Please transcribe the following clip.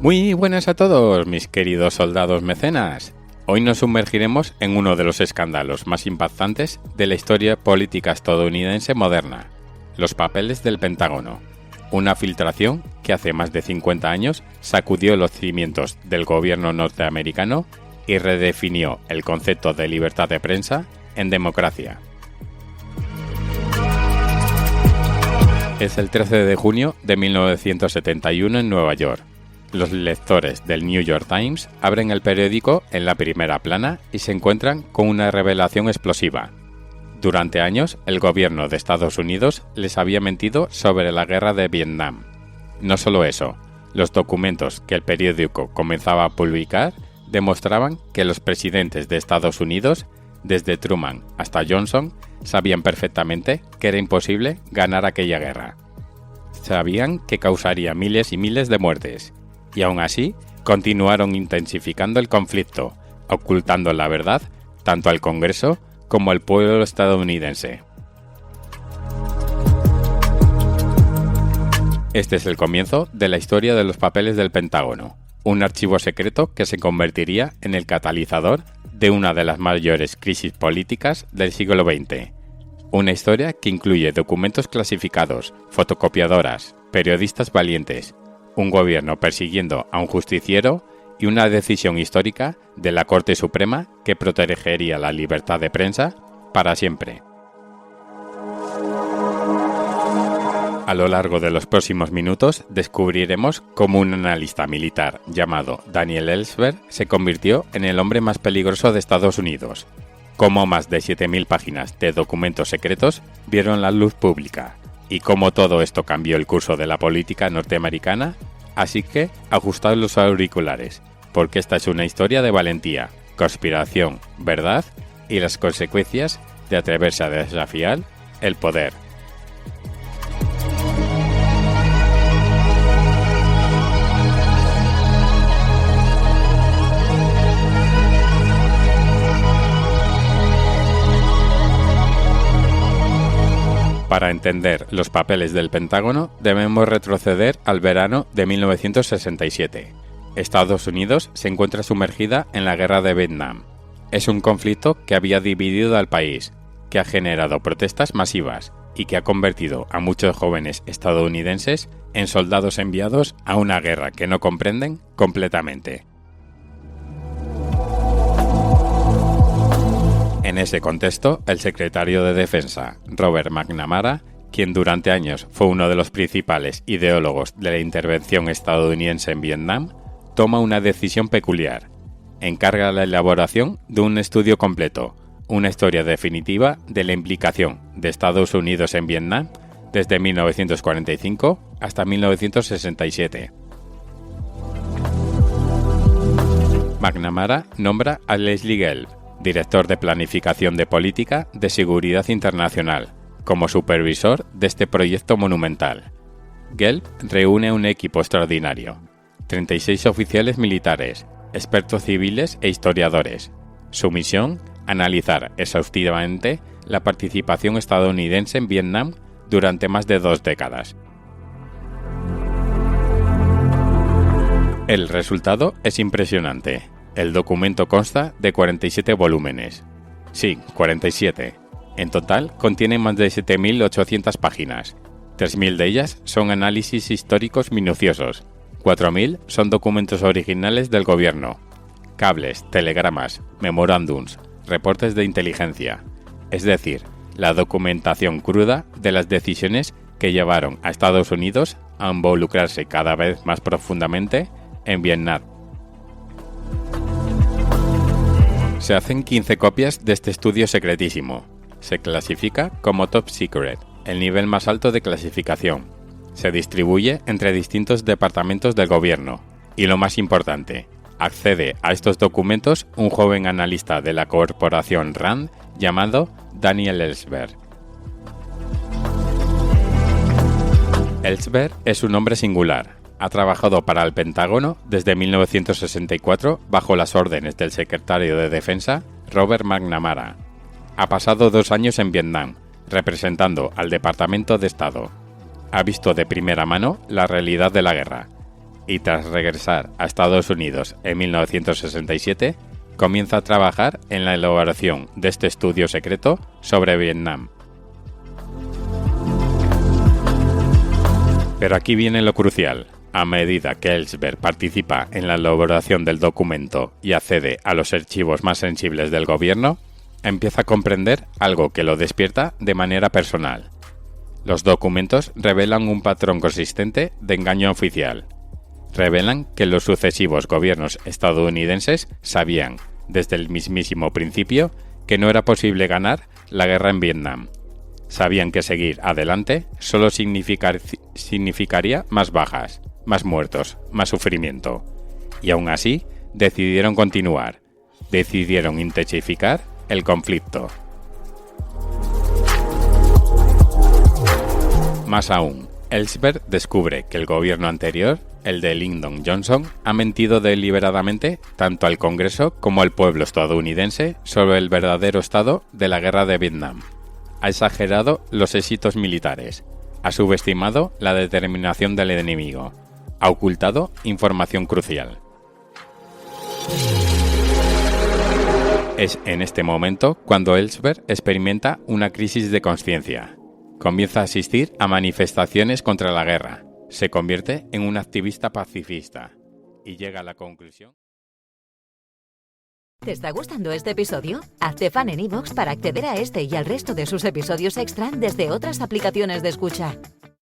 Muy buenas a todos, mis queridos soldados mecenas. Hoy nos sumergiremos en uno de los escándalos más impactantes de la historia política estadounidense moderna, los papeles del Pentágono. Una filtración que hace más de 50 años sacudió los cimientos del gobierno norteamericano y redefinió el concepto de libertad de prensa en democracia. Es el 13 de junio de 1971 en Nueva York. Los lectores del New York Times abren el periódico en la primera plana y se encuentran con una revelación explosiva. Durante años, el gobierno de Estados Unidos les había mentido sobre la guerra de Vietnam. No solo eso, los documentos que el periódico comenzaba a publicar demostraban que los presidentes de Estados Unidos, desde Truman hasta Johnson, sabían perfectamente que era imposible ganar aquella guerra. Sabían que causaría miles y miles de muertes. Y aún así, continuaron intensificando el conflicto, ocultando la verdad tanto al Congreso como al pueblo estadounidense. Este es el comienzo de la historia de los papeles del Pentágono, un archivo secreto que se convertiría en el catalizador de una de las mayores crisis políticas del siglo XX. Una historia que incluye documentos clasificados, fotocopiadoras, periodistas valientes, un gobierno persiguiendo a un justiciero y una decisión histórica de la Corte Suprema que protegería la libertad de prensa para siempre. A lo largo de los próximos minutos descubriremos cómo un analista militar llamado Daniel Ellsberg se convirtió en el hombre más peligroso de Estados Unidos, cómo más de 7.000 páginas de documentos secretos vieron la luz pública, y cómo todo esto cambió el curso de la política norteamericana, así que ajustad los auriculares, porque esta es una historia de valentía, conspiración, verdad y las consecuencias de atreverse a desafiar el poder. Para entender los papeles del Pentágono, debemos retroceder al verano de 1967. Estados Unidos se encuentra sumergida en la guerra de Vietnam. Es un conflicto que había dividido al país, que ha generado protestas masivas y que ha convertido a muchos jóvenes estadounidenses en soldados enviados a una guerra que no comprenden completamente. En ese contexto, el secretario de Defensa, Robert McNamara, quien durante años fue uno de los principales ideólogos de la intervención estadounidense en Vietnam, toma una decisión peculiar. Encarga la elaboración de un estudio completo, una historia definitiva de la implicación de Estados Unidos en Vietnam desde 1945 hasta 1967. McNamara nombra a Leslie Gelb, director de Planificación de Política de Seguridad Internacional, como supervisor de este proyecto monumental. Gelb reúne un equipo extraordinario, 36 oficiales militares, expertos civiles e historiadores. Su misión, analizar exhaustivamente la participación estadounidense en Vietnam durante más de 2 décadas. El resultado es impresionante. El documento consta de 47 volúmenes. Sí, 47. En total contiene más de 7.800 páginas. 3.000 de ellas son análisis históricos minuciosos. 4.000 son documentos originales del gobierno. Cables, telegramas, memorándums, reportes de inteligencia. Es decir, la documentación cruda de las decisiones que llevaron a Estados Unidos a involucrarse cada vez más profundamente en Vietnam. Se hacen 15 copias de este estudio secretísimo. Se clasifica como Top Secret, el nivel más alto de clasificación. Se distribuye entre distintos departamentos del gobierno. Y lo más importante, accede a estos documentos un joven analista de la corporación RAND llamado Daniel Ellsberg. Ellsberg es un hombre singular. Ha trabajado para el Pentágono desde 1964 bajo las órdenes del secretario de Defensa, Robert McNamara. Ha pasado 2 años en Vietnam, representando al Departamento de Estado. Ha visto de primera mano la realidad de la guerra. y tras regresar a Estados Unidos en 1967, comienza a trabajar en la elaboración de este estudio secreto sobre Vietnam. Pero aquí viene lo crucial. A medida que Ellsberg participa en la elaboración del documento y accede a los archivos más sensibles del gobierno, empieza a comprender algo que lo despierta de manera personal. Los documentos revelan un patrón consistente de engaño oficial. Revelan que los sucesivos gobiernos estadounidenses sabían, desde el mismísimo principio, que no era posible ganar la guerra en Vietnam. Sabían que seguir adelante solo significaría más bajas, más muertos, más sufrimiento. Y aún así, decidieron continuar. Decidieron intensificar el conflicto. Más aún, Ellsberg descubre que el gobierno anterior, el de Lyndon Johnson, ha mentido deliberadamente tanto al Congreso como al pueblo estadounidense sobre el verdadero estado de la guerra de Vietnam. Ha exagerado los éxitos militares, ha subestimado la determinación del enemigo, ha ocultado información crucial. Es en este momento cuando Ellsberg experimenta una crisis de conciencia. Comienza a asistir a manifestaciones contra la guerra, se convierte en un activista pacifista y llega a la conclusión. ¿Te está gustando este episodio? Hazte fan en iVoox para acceder a este y al resto de sus episodios extra desde otras aplicaciones de escucha.